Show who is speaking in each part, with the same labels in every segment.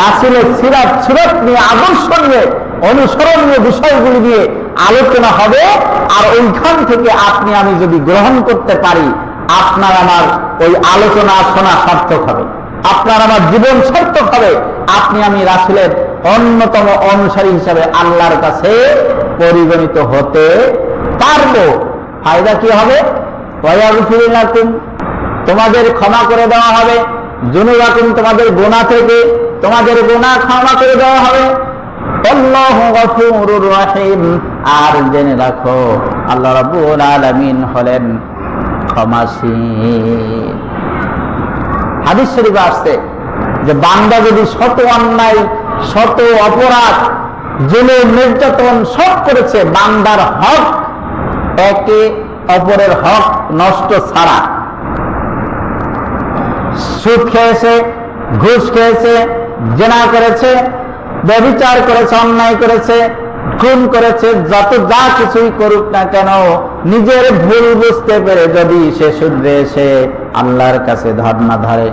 Speaker 1: রাসূলের সিরাত সুরত নিয়ে, আদর্শ নিয়ে, অনুসরণীয় বিষয়গুলি নিয়ে আলোচনা হবে। আর ওইখান থেকে আপনি আমি যদি গ্রহণ করতে পারি, আপনার আমার ওই আলোচনা শোনা সার্থক হবে, আপনার আমার জীবন সার্থক হবে। আপনি আমি রাসূলের অন্যতম অনুসারী হিসাবে আল্লাহর কাছে পরিগণিত হতে পারবো। ফায়দা কি হবে? ওয়ায়াগফিরু লাকুম, তোমাদের ক্ষমা করে দেওয়া হবে। যুনুবাকুম, তোমাদের গুনাহ থেকে তোমাদের গুনাহ ক্ষমা করে দেওয়া হবে। আল্লাহু গফুরুর রহিম, আর জেনে রাখো আল্লাহ রাব্বুল আলামিন হলেন ক্ষমাশীল। হাদিস শরীফে আসছে যে বান্দা যদি শত অন্যায়, শত অপরাধ, জুলুম, নির্যাতন সব করেছে, বান্দার হক, একে অপরের হক নষ্ট ছাড়া, সুদ খেয়েছে, ঘুষ খেয়েছে, জেনা করেছে, ব্যভিচার করেছে, অন্যায় করেছে, খুন করেছে, যত যা কিছুই করুক না কেন, নিজের ভুল বুঝতে পেরে যদি সে শুধরে এসে আল্লাহর কাছে ধর্ণা ধরে,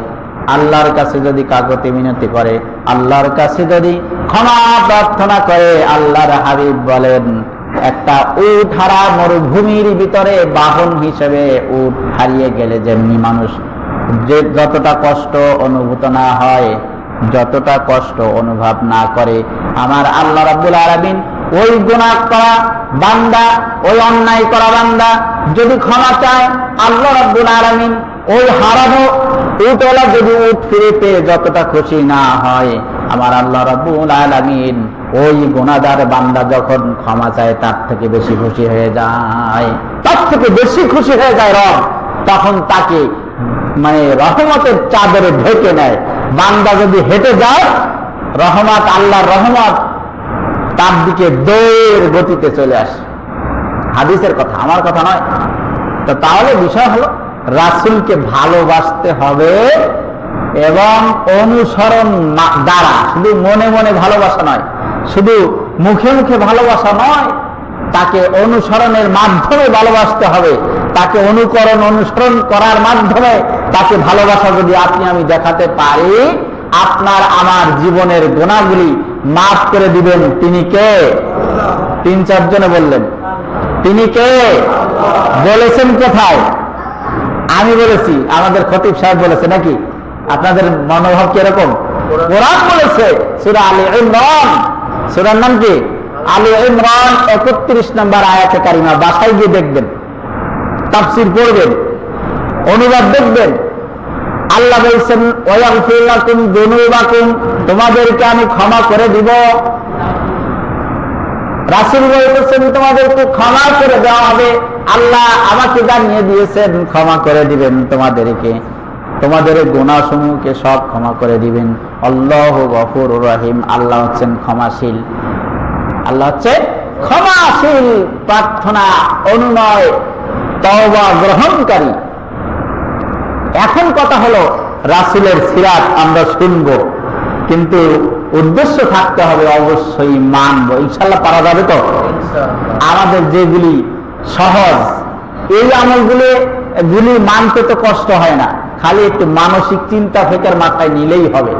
Speaker 1: আল্লাহর কাছে যদি কাকুতি মিনতি করে, আল্লাহর কাছে যদি ক্ষমা প্রার্থনা করে, আল্লাহর হাবিব বলেন একটা উট হারা মরুভূমির ভিতরে বাহন হিসেবে উট হারিয়ে গেলে যেমনি মানুষ যে যতটা কষ্ট অনুভূত না হয়, যতটা কষ্ট অনুভব না করে, আমার আল্লাহ রাব্বুল আলামিন ওই গুনাহ করা বান্দা, ওই অন্যায় করা বান্দা যদি ক্ষমা চায়, আল্লাহ রাব্বুল আলামিন ওই হারানো উটওয়ালা যদি উট ফিরে পেয়ে যতটা খুশি না হয়, আমার আল্লাহ রাব্বুল আলামিন ওই গুনাহগার বান্দা যখন ক্ষমা চায় তার থেকে বেশি খুশি হয়ে যায়, তার থেকে বেশি খুশি হয়ে যায় রব। তখন তাকে মানে রহমতের চাদরে ঢেকে নেয়। বান্দা যদি হেঁটে যায়, রহমত, আল্লাহর রহমত তার দিকে দৌড় গতিতে চলে আসে। হাদিসের কথা, আমার কথা নয়। তো তাহলে বিষয় হলো রাসূলকে ভালোবাসতে হবে এবং অনুসরণ দ্বারা, শুধু মনে মনে ভালোবাসা নয়, শুধু মুখে মুখে ভালোবাসা নয়, তাকে অনুসরণের মাধ্যমে ভালোবাসতে হবে। তাকে অনুকরণ, অনুসরণ করার মাধ্যমে তাকে ভালোবাসা যদি আপনি আমি দেখাতে পারি, আপনার আমার জীবনের গুনাহগুলি মাফ করে দিবেন। তিনি কে? তিন চারজনে বললেন তিনি কে? বলেছেন কোথায়? আমি বলেছি, আমাদের খতিব সাহেব বলেছে নাকি? আপনাদের মনোভাব কিরকম? কোরআন বলেছে, সূরা আলে ইমরান, সূরার নাম কি? আলে ইমরান 31 নম্বর আয়াতে কারিমা। বাসায় গিয়ে দেখবেন, তাফসীর পড়বেন, অনুবাদ দেখবেন। আল্লাহ বলছেন ওয়াগফির লাকুম যুনুবাকুম, তোমাদেরকে আমি ক্ষমা করে দিব। রাসূল বলতেছেন তোমাদেরকে ক্ষমা করে দেওয়া হবে। আল্লাহ আমাকে জানিয়ে দিয়েছেন ক্ষমা করে দিবেন তোমাদেরকে, তোমাদের গুনাহসমূহকে সব ক্ষমা করে দিবেন। আল্লাহু গফুরুর রহিম, আল্লাহ হচ্ছেন ক্ষমাশীল। আল্লাহ হচ্ছে ক্ষমাশীল, প্রার্থনা অনুনয়, তওবা গ্রহণকারী। এখন কথা হলো রাসূলের সিরাত আমরা শুনবো, কিন্তু উদ্দেশ্য থাকতে হবে অবশ্যই মানবো। ইনশাআল্লাহ পারা যাবে তো? আমাদের যেগুলি সহজ, এই আমলগুলি মানতে তো কষ্ট হয় না, খালি একটু মানসিক চিন্তা ফিকির মাথায় নিলেই হবে।